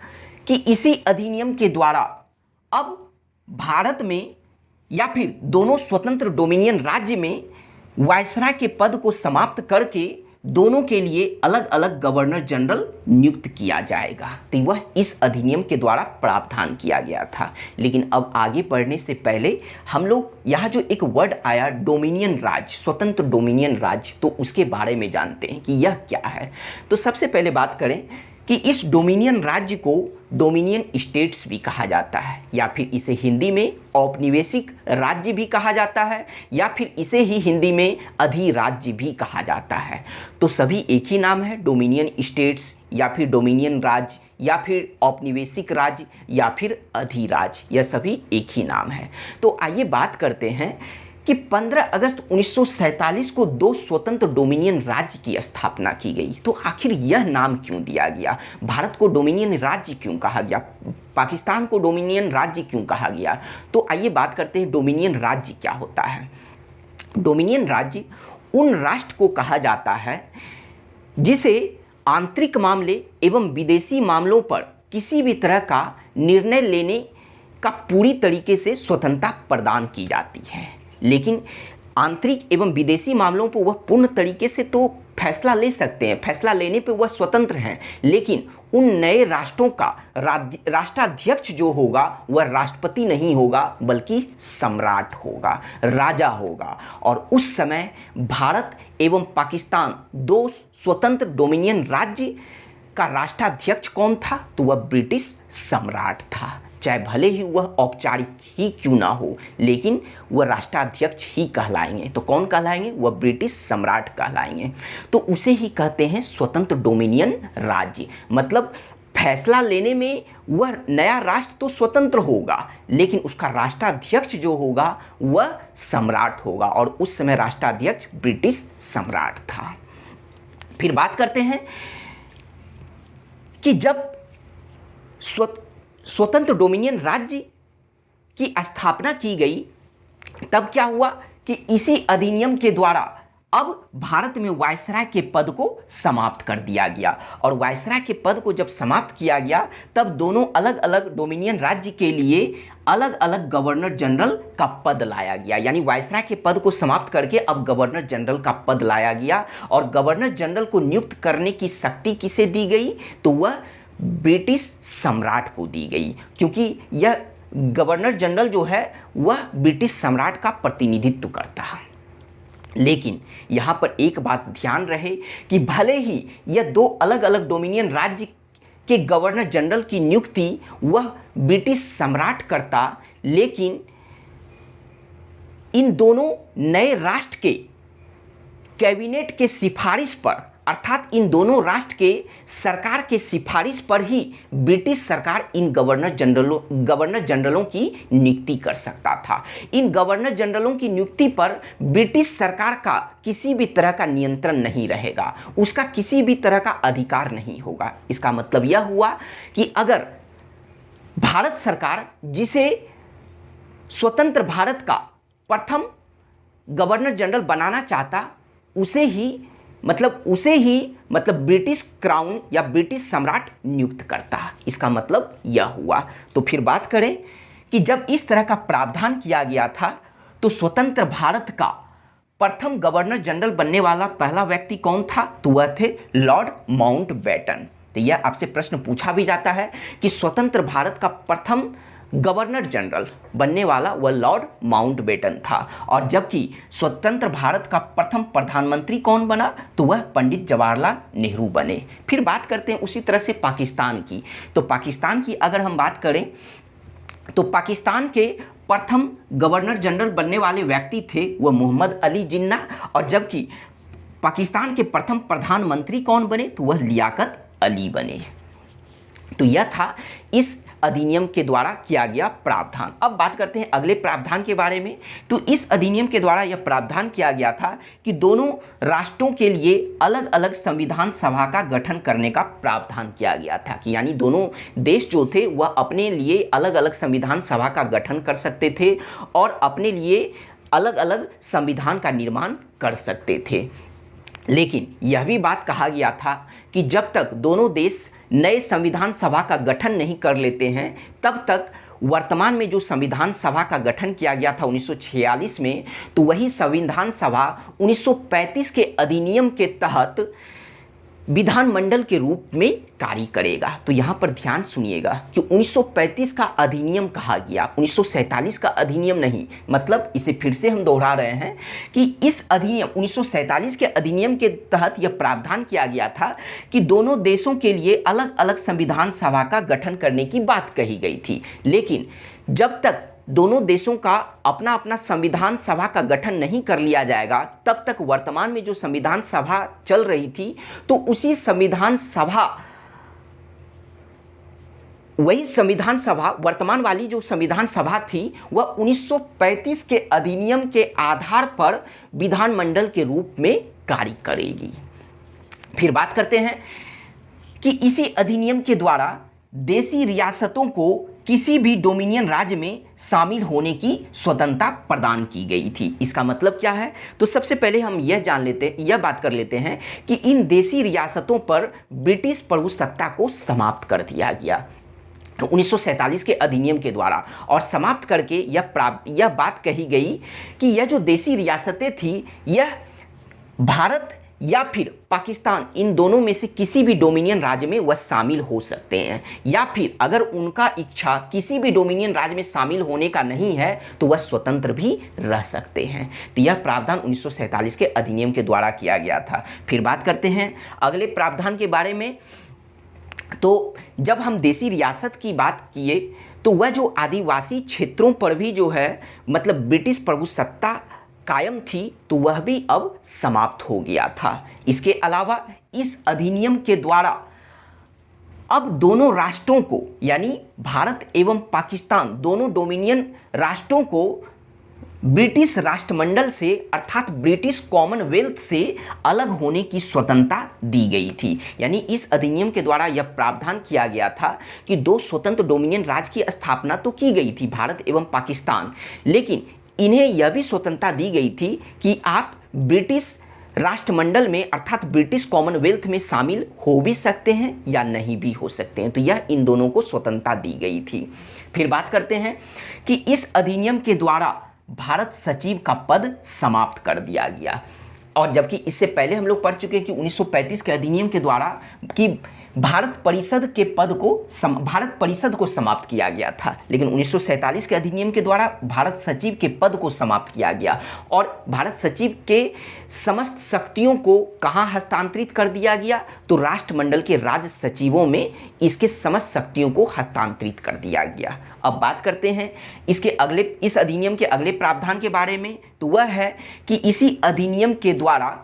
कि इसी अधिनियम के द्वारा अब भारत में या फिर दोनों स्वतंत्र डोमिनियन राज्य में वायसराय के पद को समाप्त करके दोनों के लिए अलग अलग गवर्नर जनरल नियुक्त किया जाएगा। तो वह इस अधिनियम के द्वारा प्रावधान किया गया था। लेकिन अब आगे बढ़ने से पहले हम लोग यहाँ जो एक वर्ड आया डोमिनियन राज्य, स्वतंत्र डोमिनियन राज्य, तो उसके बारे में जानते हैं कि यह क्या है। तो सबसे पहले बात करें कि इस डोमिनियन राज्य को डोमिनियन स्टेट्स भी कहा जाता है, या फिर इसे हिंदी में औपनिवेशिक राज्य भी कहा जाता है, या फिर इसे ही हिंदी में अधिराज्य भी कहा जाता है। तो सभी एक ही नाम है, डोमिनियन स्टेट्स या फिर डोमिनियन राज्य या फिर औपनिवेशिक राज्य या फिर अधिराज्य, यह सभी एक ही नाम है। तो आइए बात करते हैं कि 15 अगस्त 1947 को 2 स्वतंत्र डोमिनियन राज्य की स्थापना की गई। तो आखिर यह नाम क्यों दिया गया? भारत को डोमिनियन राज्य क्यों कहा गया? पाकिस्तान को डोमिनियन राज्य क्यों कहा गया? तो आइए बात करते हैं डोमिनियन राज्य क्या होता है। डोमिनियन राज्य उन राष्ट्र को कहा जाता है जिसे आंतरिक मामले एवं विदेशी मामलों पर किसी भी तरह का निर्णय लेने का पूरी तरीके से स्वतंत्रता प्रदान की जाती है। लेकिन आंतरिक एवं विदेशी मामलों पर वह पूर्ण तरीके से तो फैसला ले सकते हैं, फैसला लेने पे वह स्वतंत्र हैं, लेकिन उन नए राष्ट्रों का राष्ट्राध्यक्ष जो होगा वह राष्ट्रपति नहीं होगा बल्कि सम्राट होगा, राजा होगा। और उस समय भारत एवं पाकिस्तान 2 स्वतंत्र डोमिनियन राज्य का राष्ट्राध्यक्ष कौन था? तो वह ब्रिटिश सम्राट था। चाहे भले ही वह औपचारिक ही क्यों ना हो, लेकिन वह राष्ट्राध्यक्ष ही कहलाएंगे। तो कौन कहलाएंगे? वह ब्रिटिश सम्राट कहलाएंगे। तो उसे ही कहते हैं स्वतंत्र डोमिनियन राज्य। मतलब फैसला लेने में वह नया राष्ट्र तो स्वतंत्र होगा, लेकिन उसका राष्ट्राध्यक्ष जो होगा वह सम्राट होगा, और उस समय राष्ट्राध्यक्ष ब्रिटिश सम्राट था। फिर बात करते हैं कि जब स्वतंत्र डोमिनियन राज्य की स्थापना की गई, तब क्या हुआ कि इसी अधिनियम के द्वारा अब भारत में वायसराय के पद को समाप्त कर दिया गया। और वायसराय के पद को जब समाप्त किया गया, तब दोनों अलग अलग डोमिनियन राज्य के लिए अलग अलग गवर्नर जनरल का पद लाया गया। यानी वायसराय के पद को समाप्त करके अब गवर्नर जनरल का पद लाया गया, और गवर्नर जनरल को नियुक्त करने की शक्ति किसे दी गई? तो वह ब्रिटिश सम्राट को दी गई, क्योंकि यह गवर्नर जनरल जो है वह ब्रिटिश सम्राट का प्रतिनिधित्व करता है। लेकिन यहाँ पर एक बात ध्यान रहे कि भले ही यह दो अलग अलग डोमिनियन राज्य के गवर्नर जनरल की नियुक्ति वह ब्रिटिश सम्राट करता, लेकिन इन दोनों नए राष्ट्र के कैबिनेट के सिफारिश पर, अर्थात इन दोनों राष्ट्र के सरकार के सिफारिश पर ही ब्रिटिश सरकार इन गवर्नर जनरलों की नियुक्ति कर सकता था। इन गवर्नर जनरलों की नियुक्ति पर ब्रिटिश सरकार का किसी भी तरह का नियंत्रण नहीं रहेगा, उसका किसी भी तरह का अधिकार नहीं होगा। इसका मतलब यह हुआ कि अगर भारत सरकार जिसे स्वतंत्र भारत का प्रथम गवर्नर जनरल बनाना चाहता, उसे ही ब्रिटिश क्राउन या ब्रिटिश सम्राट नियुक्त करता। इसका मतलब यह हुआ। तो फिर बात करें कि जब इस तरह का प्रावधान किया गया था, तो स्वतंत्र भारत का प्रथम गवर्नर जनरल बनने वाला पहला व्यक्ति कौन था? तो वह थे लॉर्ड माउंटबेटन। तो यह आपसे प्रश्न पूछा भी जाता है कि स्वतंत्र भारत का प्रथम गवर्नर जनरल बनने वाला वह लॉर्ड माउंटबेटन था, और जबकि स्वतंत्र भारत का प्रथम प्रधानमंत्री कौन बना? तो वह पंडित जवाहरलाल नेहरू बने। फिर बात करते हैं उसी तरह से पाकिस्तान की। तो पाकिस्तान की अगर हम बात करें, तो पाकिस्तान के प्रथम गवर्नर जनरल बनने वाले व्यक्ति थे वह मोहम्मद अली जिन्ना, और जबकि पाकिस्तान के प्रथम प्रधानमंत्री कौन बने? तो वह लियाकत अली बने। तो यह था इस अधिनियम के द्वारा किया गया प्रावधान। अब बात करते हैं अगले प्रावधान के बारे में। तो इस अधिनियम के द्वारा यह प्रावधान किया गया था कि दोनों राष्ट्रों के लिए अलग अलग संविधान सभा का गठन करने का प्रावधान किया गया था, कि यानी दोनों देश जो थे वह अपने लिए अलग अलग संविधान सभा का गठन कर सकते थे और अपने लिए अलग अलग संविधान का निर्माण कर सकते थे। लेकिन यह भी बात कहा गया था कि जब तक दोनों देश नए संविधान सभा का गठन नहीं कर लेते हैं, तब तक वर्तमान में जो संविधान सभा का गठन किया गया था 1946 में, तो वही संविधान सभा 1935 के अधिनियम के तहत विधानमंडल के रूप में कार्य करेगा। तो यहाँ पर ध्यान सुनिएगा कि 1935 का अधिनियम कहा गया, 1947 का अधिनियम नहीं। मतलब इसे फिर से हम दोहरा रहे हैं कि इस अधिनियम 1947 के अधिनियम के तहत यह प्रावधान किया गया था कि दोनों देशों के लिए अलग अलग संविधान सभा का गठन करने की बात कही गई थी। लेकिन जब तक दोनों देशों का अपना अपना संविधान सभा का गठन नहीं कर लिया जाएगा, तब तक वर्तमान में जो संविधान सभा चल रही थी, तो उसी संविधान सभा, वही संविधान सभा, वर्तमान वाली जो संविधान सभा थी, वह 1935 के अधिनियम के आधार पर विधानमंडल के रूप में कार्य करेगी। फिर बात करते हैं कि इसी अधिनियम के द्वारा देशी रियासतों को किसी भी डोमिनियन राज्य में शामिल होने की स्वतंत्रता प्रदान की गई थी। इसका मतलब क्या है? तो सबसे पहले हम यह बात कर लेते हैं कि इन देशी रियासतों पर ब्रिटिश प्रभुसत्ता को समाप्त कर दिया गया 1947 के अधिनियम के द्वारा, और समाप्त करके यह बात कही गई कि यह जो देशी रियासतें थी, यह भारत या फिर पाकिस्तान, इन दोनों में से किसी भी डोमिनियन राज्य में वह शामिल हो सकते हैं, या फिर अगर उनका इच्छा किसी भी डोमिनियन राज्य में शामिल होने का नहीं है तो वह स्वतंत्र भी रह सकते हैं। तो यह प्रावधान 1947 के अधिनियम के द्वारा किया गया था। फिर बात करते हैं अगले प्रावधान के बारे में। तो जब हम देशी रियासत की बात किए, तो वह जो आदिवासी क्षेत्रों पर भी जो है मतलब ब्रिटिश प्रभुसत्ता कायम थी, तो वह भी अब समाप्त हो गया था। इसके अलावा इस अधिनियम के द्वारा अब दोनों राष्ट्रों को यानी भारत एवं पाकिस्तान दोनों डोमिनियन राष्ट्रों को ब्रिटिश राष्ट्रमंडल से अर्थात ब्रिटिश कॉमनवेल्थ से अलग होने की स्वतंत्रता दी गई थी। यानी इस अधिनियम के द्वारा यह प्रावधान किया गया था कि दो स्वतंत्र डोमिनियन राज्य की स्थापना तो की गई थी, भारत एवं पाकिस्तान, लेकिन इन्हें यह भी स्वतंत्रता दी गई थी कि आप ब्रिटिश राष्ट्रमंडल में अर्थात ब्रिटिश कॉमनवेल्थ में शामिल हो भी सकते हैं या नहीं भी हो सकते हैं। तो यह इन दोनों को स्वतंत्रता दी गई थी। फिर बात करते हैं कि इस अधिनियम के द्वारा भारत सचिव का पद समाप्त कर दिया गया, और जबकि इससे पहले हम लोग पढ़ चुके हैं कि 1935 के अधिनियम के द्वारा कि भारत परिषद को समाप्त किया गया था, लेकिन 1947 के अधिनियम के द्वारा भारत सचिव के पद को समाप्त किया गया और भारत सचिव के समस्त शक्तियों को कहाँ हस्तांतरित कर दिया गया, तो राष्ट्रमंडल के राज्य सचिवों में इसके समस्त शक्तियों को हस्तांतरित कर दिया गया। अब बात करते हैं इस अधिनियम के अगले प्रावधान के बारे में, तो वह है कि इसी अधिनियम के द्वारा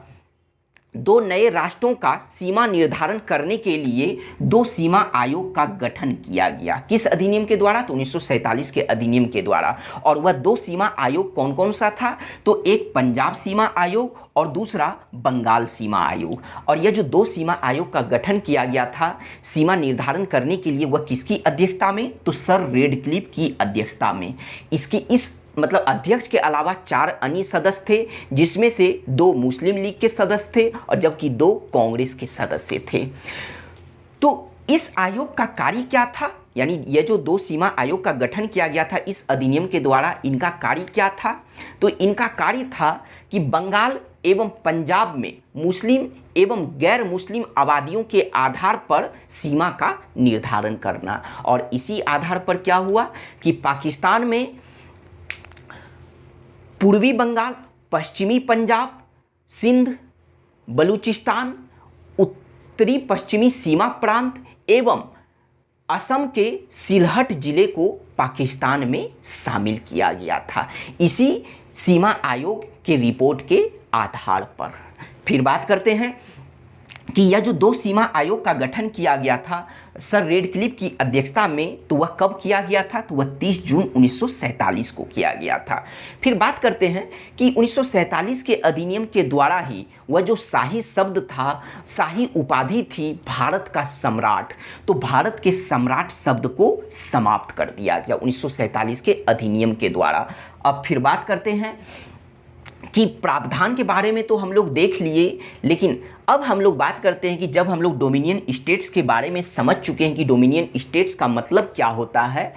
दो नए राष्ट्रों का सीमा निर्धारण करने के लिए दो सीमा आयोग का गठन किया गया। किस अधिनियम के द्वारा? तो 1947 के अधिनियम के द्वारा। और वह दो सीमा आयोग कौन कौन सा था? तो एक पंजाब सीमा आयोग और दूसरा बंगाल सीमा आयोग। और यह जो दो सीमा आयोग का गठन किया गया था सीमा निर्धारण करने के लिए, वह किसकी अध्यक्षता में? तो सर रेडक्लिफ की अध्यक्षता में। इस अध्यक्ष के अलावा 4 अन्य सदस्य थे, जिसमें से 2 मुस्लिम लीग के सदस्य थे और जबकि 2 कांग्रेस के सदस्य थे। तो इस आयोग का कार्य क्या था? यानी यह जो 2 सीमा आयोग का गठन किया गया था इस अधिनियम के द्वारा, इनका कार्य क्या था? तो इनका कार्य था कि बंगाल एवं पंजाब में मुस्लिम एवं गैर मुस्लिम आबादियों के आधार पर सीमा का निर्धारण करना। और इसी आधार पर क्या हुआ कि पाकिस्तान में पूर्वी बंगाल, पश्चिमी पंजाब, सिंध, बलूचिस्तान, उत्तरी पश्चिमी सीमा प्रांत एवं असम के सिलहट जिले को पाकिस्तान में शामिल किया गया था, इसी सीमा आयोग के रिपोर्ट के आधार पर। फिर बात करते हैं कि यह जो 2 सीमा आयोग का गठन किया गया था सर रेडक्लिफ की अध्यक्षता में, तो वह कब किया गया था? तो वह 30 जून 1947 को किया गया था। फिर बात करते हैं कि 1947 के अधिनियम के द्वारा ही वह जो शाही शब्द था, शाही उपाधि थी भारत का सम्राट, तो भारत के सम्राट शब्द को समाप्त कर दिया गया 1947 के अधिनियम के द्वारा। अब फिर बात करते हैं कि प्रावधान के बारे में तो हम लोग देख लिए, लेकिन अब हम लोग बात करते हैं कि जब हम लोग डोमिनियन स्टेट्स के बारे में समझ चुके हैं कि डोमिनियन स्टेट्स का मतलब क्या होता है,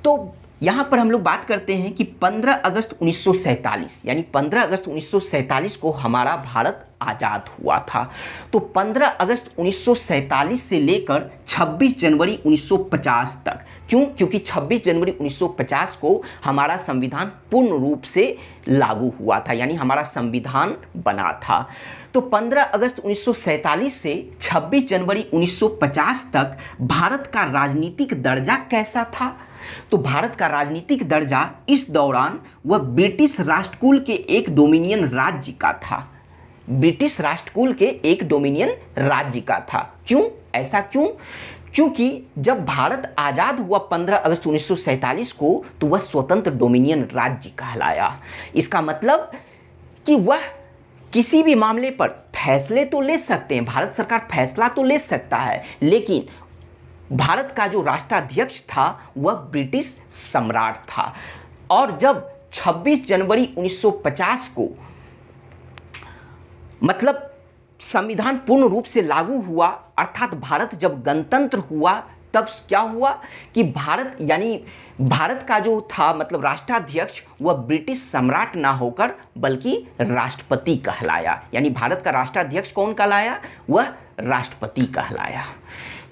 तो यहाँ पर हम लोग बात करते हैं कि 15 अगस्त 1947 यानी 15 अगस्त 1947 को हमारा भारत आज़ाद हुआ था। तो 15 अगस्त 1947 से लेकर 26 जनवरी 1950 तक, क्यों? क्योंकि 26 जनवरी 1950 को हमारा संविधान पूर्ण रूप से लागू हुआ था, यानी हमारा संविधान बना था। तो 15 अगस्त 1947 से 26 जनवरी 1950 तक भारत का राजनीतिक दर्जा कैसा था? तो भारत का राजनीतिक दर्जा इस दौरान वह ब्रिटिश राष्ट्रकूल के एक डोमिनियन राज्य का था। ब्रिटिश राष्ट्रकूल के एक डोमिनियन राज्य का था। क्यों? ऐसा क्यों? क्योंकि जब भारत आज़ाद हुआ 15 अगस्त 1947 को, तो वह स्वतंत्र डोमिनियन राज्य कहलाया। इसका मतलब कि वह किसी भी मामले पर फैसले तो ले सकते हैं, भारत सरकार फैसला तो ले सकता है, लेकिन भारत का जो राष्ट्राध्यक्ष था वह ब्रिटिश सम्राट था। और जब 26 जनवरी 1950 को संविधान पूर्ण रूप से लागू हुआ, अर्थात भारत जब गणतंत्र हुआ, तब क्या हुआ कि भारत का जो था राष्ट्राध्यक्ष वह ब्रिटिश सम्राट ना होकर बल्कि राष्ट्रपति कहलाया। यानी भारत का राष्ट्राध्यक्ष कौन कहलाया? वह राष्ट्रपति कहलाया।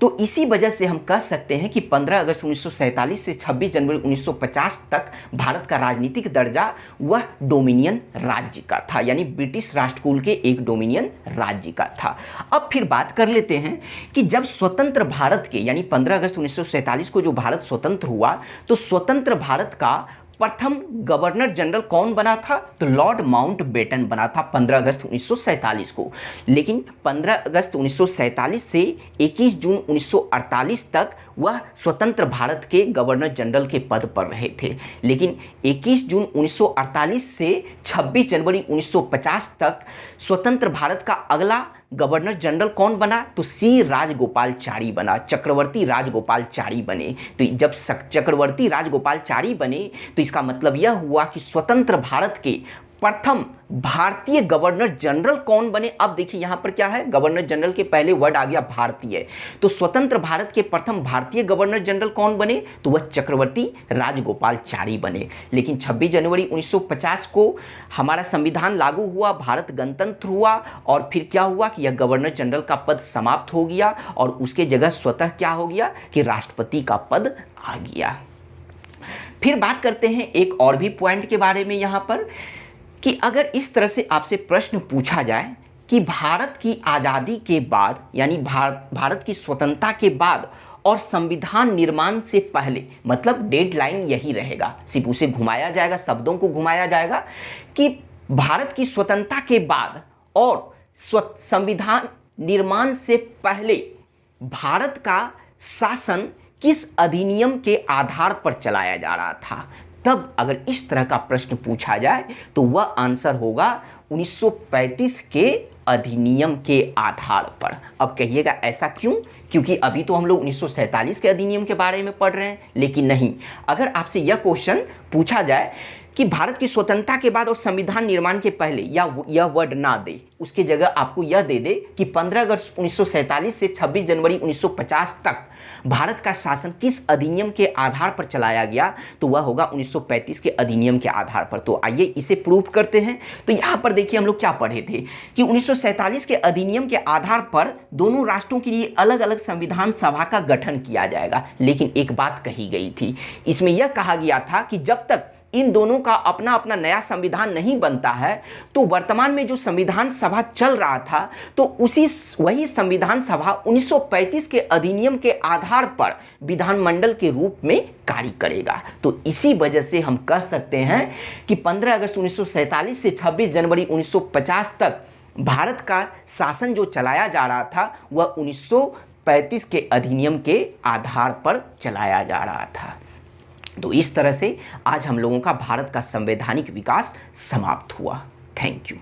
तो इसी वजह से हम कह सकते हैं कि 15 अगस्त 1947 से 26 जनवरी 1950 तक भारत का राजनीतिक दर्जा वह डोमिनियन राज्य का था, यानी ब्रिटिश राष्ट्रकूल के एक डोमिनियन राज्य का था। अब फिर बात कर लेते हैं कि जब स्वतंत्र भारत के यानी 15 अगस्त 1947 को जो भारत स्वतंत्र हुआ, तो स्वतंत्र भारत का प्रथम गवर्नर जनरल कौन बना था? तो लॉर्ड माउंटबेटन बना था 15 अगस्त 1947 को। लेकिन 15 अगस्त 1947 से 21 जून 1948 तक वह स्वतंत्र भारत के गवर्नर जनरल के पद पर रहे थे। लेकिन 21 जून 1948 से 26 जनवरी 1950 तक स्वतंत्र भारत का अगला गवर्नर जनरल कौन बना? तो सी राजगोपालचारी बना, चक्रवर्ती राजगोपालचारी बने। तो जब चक्रवर्ती राजगोपालचारी बने तो इसका मतलब यह हुआ कि स्वतंत्र भारत के प्रथम भारतीय गवर्नर जनरल कौन बने? अब देखिए यहां पर क्या है, गवर्नर जनरल के पहले वर्ड आ गया भारतीय, तो स्वतंत्र भारत के प्रथम भारतीय गवर्नर जनरल कौन बने? तो वह चक्रवर्ती राजगोपालचारी बने। लेकिन 26 जनवरी 1950 को हमारा संविधान लागू हुआ, भारत गणतंत्र हुआ, और फिर क्या हुआ कि यह गवर्नर जनरल का पद समाप्त हो गया और उसके जगह स्वतः क्या हो गया कि राष्ट्रपति का पद आ गया। फिर बात करते हैं एक और भी पॉइंट के बारे में यहां पर, कि अगर इस तरह से आपसे प्रश्न पूछा जाए कि भारत की आज़ादी के बाद यानी भारत की स्वतंत्रता के बाद और संविधान निर्माण से पहले, मतलब डेडलाइन यही रहेगा, सिर्फ उसे घुमाया जाएगा, शब्दों को घुमाया जाएगा कि भारत की स्वतंत्रता के बाद और संविधान निर्माण से पहले भारत का शासन किस अधिनियम के आधार पर चलाया जा रहा था, तब अगर इस तरह का प्रश्न पूछा जाए तो वह आंसर होगा 1935 के अधिनियम के आधार पर। अब कहिएगा ऐसा क्यों? क्योंकि अभी तो हम लोग 1947 के अधिनियम के बारे में पढ़ रहे हैं, लेकिन नहीं, अगर आपसे यह क्वेश्चन पूछा जाए कि भारत की स्वतंत्रता के बाद और संविधान निर्माण के पहले, या यह वर्ड ना दे, उसके जगह आपको यह दे दे कि 15 अगस्त 1947 से 26 जनवरी 1950 तक भारत का शासन किस अधिनियम के आधार पर चलाया गया, तो वह होगा 1935 के अधिनियम के आधार पर। तो आइए इसे प्रूव करते हैं। तो यहाँ पर देखिए हम लोग क्या पढ़े थे कि 1947 के अधिनियम के आधार पर दोनों राष्ट्रों के लिए अलग अलग संविधान सभा का गठन किया जाएगा। लेकिन एक बात कही गई थी, इसमें यह कहा गया था कि जब तक इन दोनों का अपना अपना नया संविधान नहीं बनता है, तो वर्तमान में जो संविधान सभा चल रहा था, तो वही संविधान सभा 1935 के अधिनियम के आधार पर विधानमंडल के रूप में कार्य करेगा। तो इसी वजह से हम कह सकते हैं कि 15 अगस्त 1947 से 26 जनवरी 1950 तक भारत का शासन जो चलाया जा रहा था वह 1935 के अधिनियम के आधार पर चलाया जा रहा था। तो इस तरह से आज हम लोगों का भारत का संवैधानिक विकास समाप्त हुआ। Thank you.